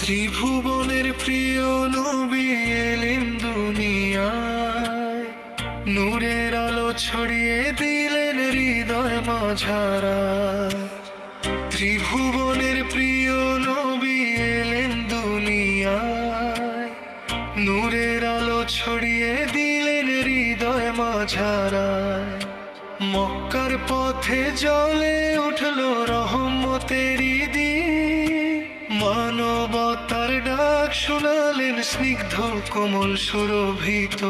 ত্রিভুবনের প্রিয় নবী এলেন দুনিয়ায়, নূরের আলো ছড়িয়ে দিলেন হৃদয় মাঝারায়। ত্রিভুবনের প্রিয় নবী এলেন দুনিয়ায়, নূরের আলো ছড়িয়ে দিলেন হৃদয় মাঝারায়। মক্কার পথে জ্বলে উঠল রহমতেরই দিন, মানবতার ডাক শোনালেন স্নিগ্ধ কোমল সুরভিত।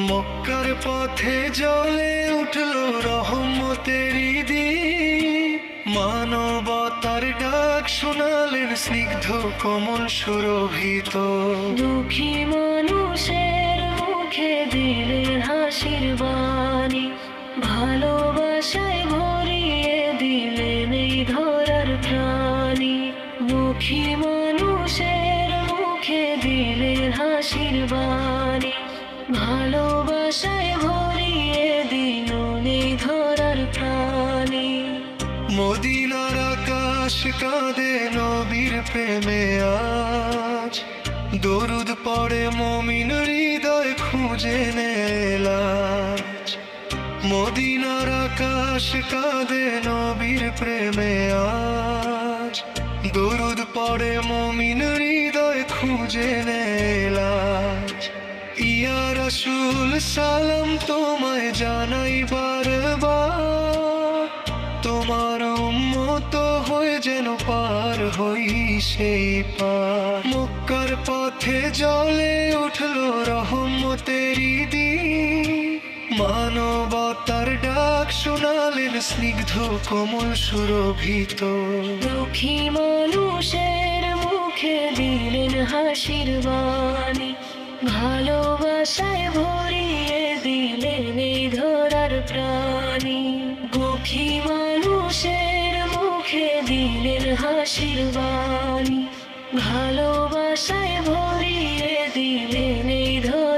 মক্কার পথে জ্বলে উঠল রহমতেরই দিন, মানবতার ডাক শোনালেন স্নিগ্ধ কোমল সুরভিত। দুঃখী মানুষের মুখে দিলেন হাসির বাণী, ভালোবাসায় ভরিয়ে দিলেন এই ধরার প্রাণী। দুঃখী মানুষের মুখে দিলেন হাসির বাণী, ভালোবাসায় ভরিয়ে দিলেন এই ধরার প্রাণী। মদিনার আকাশ কাঁদে নবীর প্রেমে আজ, দরুদ পড়ে মুমিন হৃদয় খুঁজে নেলাজ। মদিনার আকাশ কাঁদে নবীর প্রেমে আজ, দরুদ পড়ে মুমিন হৃদয় খুঁজে নেলাজ। ইয়া রাসূল সালাম তোমায় জানাই বারবার, তোমার উম্মত হয়ে যেন পার হই সেই পার। মক্কার পথে জ্বলে উঠল রহমতেরই দিন, মানবতার ডাক শোনালেন স্নিগ্ধ কোমল সুরভিত। দুঃখী মানুষের মুখে দিলেন হাসির বাণী, ভালোবাসায় ভরিয়ে দিলেন এই ধরার প্রাণী। দুঃখী মানুষের মুখে দিলেন হাসির বাণী, ভালোবাসায় ভরিয়ে দিলেন এই ধরার